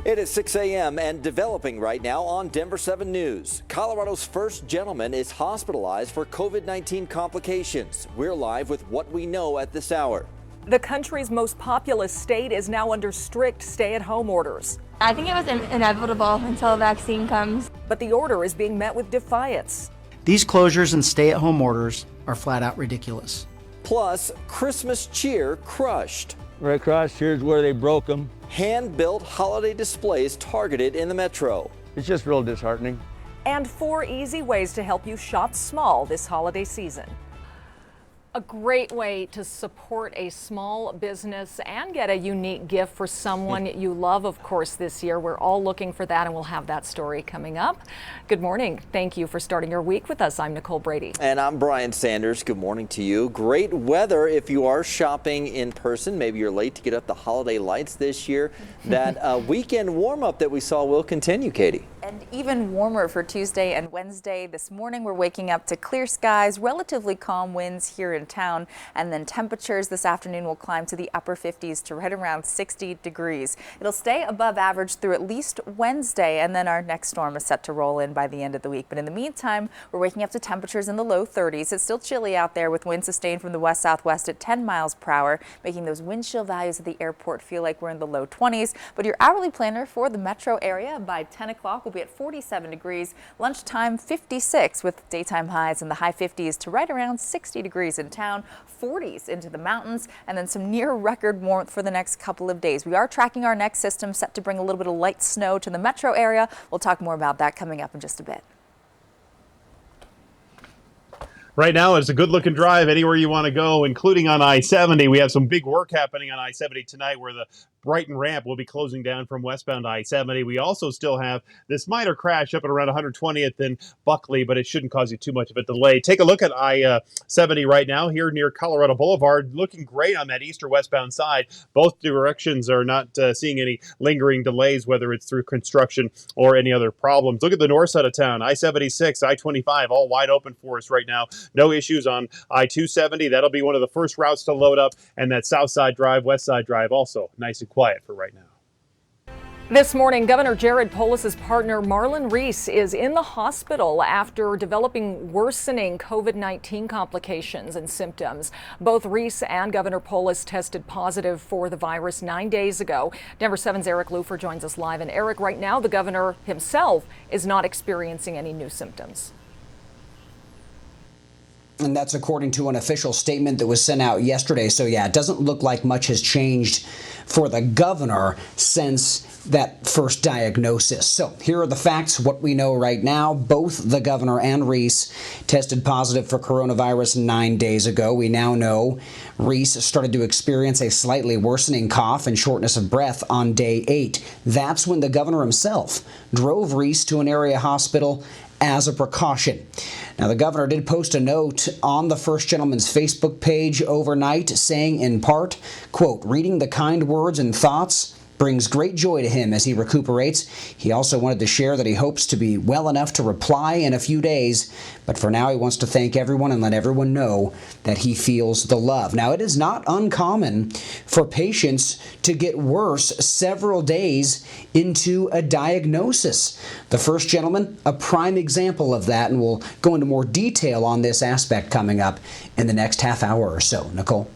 It is 6 a.m. and developing right now on Denver7 News. Colorado's first gentleman is hospitalized for COVID-19 complications. We're live with what we know at this hour. The country's most populous state is now under strict stay-at-home orders. I think it was inevitable until a vaccine comes. But the order is being met with defiance. These closures and stay-at-home orders are flat out ridiculous. Plus, Christmas cheer crushed. Right across here's where they broke them. Hand-built holiday displays targeted in the metro. It's just real disheartening. And 4 easy ways to help you shop small this holiday season. A great way to support a small business and get a unique gift for someone you love, of course, this year. We're all looking for that, and we'll have that story coming up. Good morning. Thank you for starting your week with us. I'm Nicole Brady. And I'm Brian Sanders. Good morning to you. Great weather if you are shopping in person. Maybe you're late to get up the holiday lights this year. That weekend warm-up that we saw will continue, Katie. And even warmer for Tuesday and Wednesday. This morning we're waking up to clear skies, relatively calm winds here in town, and then temperatures this afternoon will climb to the upper 50s to right around 60 degrees. It'll stay above average through at least Wednesday, and then our next storm is set to roll in by the end of the week. But in the meantime, we're waking up to temperatures in the low 30s. It's still chilly out there with winds sustained from the west-southwest at 10 miles per hour, making those wind chill values at the airport feel like we're in the low 20s. But your hourly planner for the metro area by 10 o'clock will be at 47 degrees, lunchtime 56 with daytime highs in the high 50s to right around 60 degrees in town, 40s into the mountains, and then some near record warmth for the next couple of days. We are tracking our next system set to bring a little bit of light snow to the metro area. We'll talk more about that coming up in just a bit. Right now, it's a good-looking drive anywhere you want to go, including on I-70. We have some big work happening on I-70 tonight where the Brighton ramp will be closing down from westbound I-70. We also still have this minor crash up at around 120th in Buckley, but it shouldn't cause you too much of a delay. Take a look at I-70 right now here near Colorado Boulevard. Looking great on that east or westbound side. Both directions are not seeing any lingering delays, whether it's through construction or any other problems. Look at the north side of town. I-76, I-25, all wide open for us right now. No issues on I-270. That'll be one of the first routes to load up. And that south side drive, west side drive also nice and quiet for right now. This morning, Governor Jared Polis's partner Marlon Reese is in the hospital after developing worsening COVID-19 complications and symptoms. Both Reese and Governor Polis tested positive for the virus 9 days ago. Denver7's Eric Lufer joins us live. And Eric, right now the governor himself is not experiencing any new symptoms. And that's according to an official statement that was sent out yesterday. So, yeah, it doesn't look like much has changed for the governor since that first diagnosis. So here are the facts, what we know right now. Both the governor and Reese tested positive for coronavirus 9 days ago. We now know Reese started to experience a slightly worsening cough and shortness of breath on day 8. That's when the governor himself drove Reese to an area hospital as a precaution. Now, the governor did post a note on the first gentleman's Facebook page overnight saying in part, quote, reading the kind words and thoughts brings great joy to him as he recuperates. He also wanted to share that he hopes to be well enough to reply in a few days, but for now he wants to thank everyone and let everyone know that he feels the love. Now, it is not uncommon for patients to get worse several days into a diagnosis. The first gentleman, a prime example of that, and we'll go into more detail on this aspect coming up in the next half hour or so. Nicole?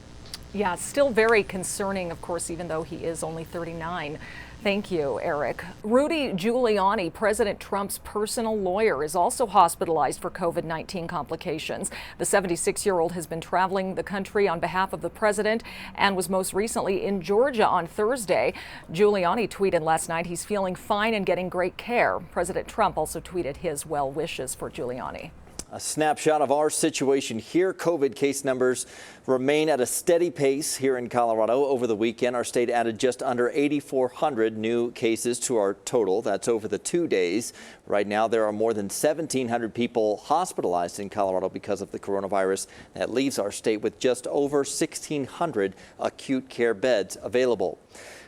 Yeah, still very concerning, of course, even though he is only 39. Thank you, Eric. Rudy Giuliani, President Trump's personal lawyer, is also hospitalized for COVID-19 complications. The 76-year-old has been traveling the country on behalf of the president and was most recently in Georgia on Thursday. Giuliani tweeted last night he's feeling fine and getting great care. President Trump also tweeted his well wishes for Giuliani. A snapshot of our situation here. COVID case numbers remain at a steady pace here in Colorado. Over the weekend, our state added just under 8,400 new cases to our total. That's over the 2 days. Right now, there are more than 1,700 people hospitalized in Colorado because of the coronavirus. That leaves our state with just over 1,600 acute care beds available.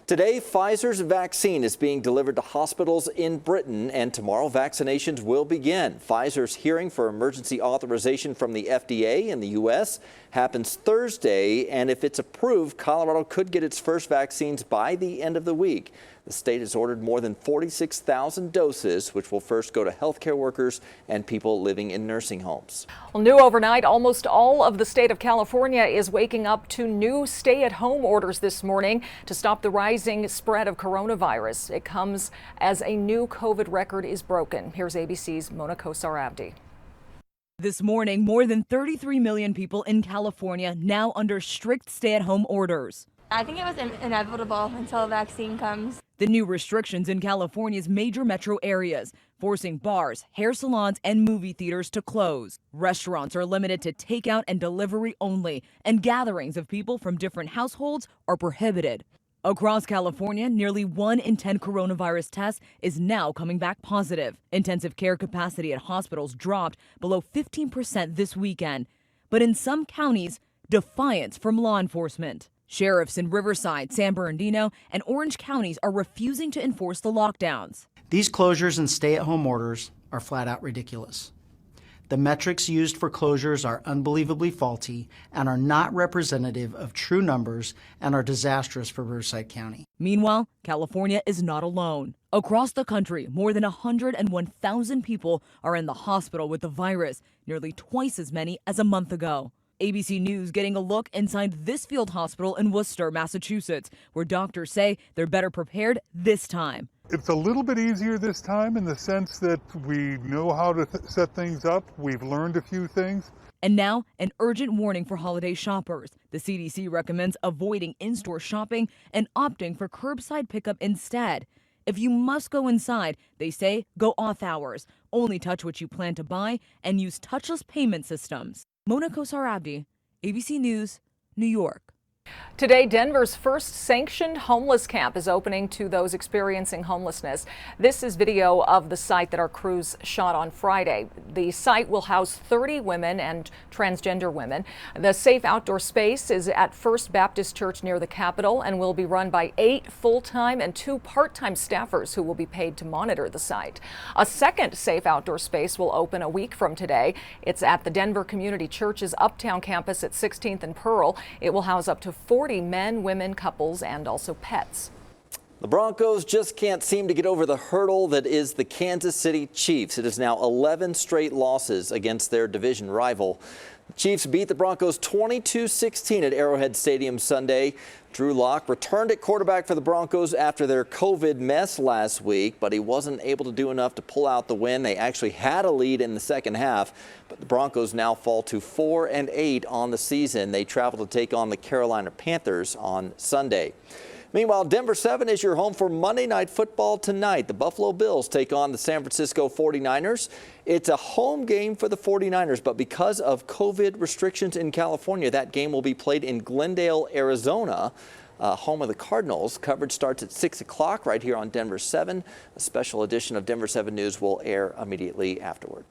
Today, Pfizer's vaccine is being delivered to hospitals in Britain, and tomorrow vaccinations will begin. Pfizer's hearing for emergency authorization from the FDA in the U.S. happens Thursday, and if it's approved, Colorado could get its first vaccines by the end of the week. The state has ordered more than 46,000 doses, which will first go to healthcare workers and people living in nursing homes. Well, new overnight, almost all of the state of California is waking up to new stay-at-home orders this morning to stop the rising spread of coronavirus. It comes as a new COVID record is broken. Here's ABC's Mona Kosar-Abdi. This morning, more than 33 million people in California now under strict stay-at-home orders. I think it was inevitable until a vaccine comes. The new restrictions in California's major metro areas, forcing bars, hair salons, and movie theaters to close. Restaurants are limited to takeout and delivery only, and gatherings of people from different households are prohibited. Across California, nearly 1 in 10 coronavirus tests is now coming back positive. Intensive care capacity at hospitals dropped below 15% this weekend. But in some counties, defiance from law enforcement. Sheriffs in Riverside, San Bernardino, and Orange counties are refusing to enforce the lockdowns. These closures and stay-at-home orders are flat out ridiculous. The metrics used for closures are unbelievably faulty and are not representative of true numbers and are disastrous for Riverside County. Meanwhile, California is not alone. Across the country, more than 101,000 people are in the hospital with the virus, nearly twice as many as a month ago. ABC News getting a look inside this field hospital in Worcester, Massachusetts, where doctors say they're better prepared this time. It's a little bit easier this time in the sense that we know how to set things up. We've learned a few things. And now, an urgent warning for holiday shoppers. The CDC recommends avoiding in-store shopping and opting for curbside pickup instead. If you must go inside, they say go off hours, only touch what you plan to buy, and use touchless payment systems. Mona Kosar-Abdi, ABC News, New York. Today, Denver's first sanctioned homeless camp is opening to those experiencing homelessness. This is video of the site that our crews shot on Friday. The site will house 30 women and transgender women. The safe outdoor space is at First Baptist Church near the Capitol and will be run by 8 full-time and 2 part-time staffers who will be paid to monitor the site. A second safe outdoor space will open a week from today. It's at the Denver Community Church's Uptown campus at 16th and Pearl. It will house up to 40 men, women, couples, and also pets. The Broncos just can't seem to get over the hurdle that is the Kansas City Chiefs. It is now 11 straight losses against their division rival. The Chiefs beat the Broncos 22-16 at Arrowhead Stadium Sunday. Drew Lock returned at quarterback for the Broncos after their COVID mess last week, but he wasn't able to do enough to pull out the win. They actually had a lead in the second half, but the Broncos now fall to 4-8 on the season. They travel to take on the Carolina Panthers on Sunday. Meanwhile, Denver7 is your home for Monday Night Football tonight. The Buffalo Bills take on the San Francisco 49ers. It's a home game for the 49ers, but because of COVID restrictions in California, that game will be played in Glendale, Arizona, home of the Cardinals. Coverage starts at 6 o'clock right here on Denver7. A special edition of Denver7 News will air immediately afterwards.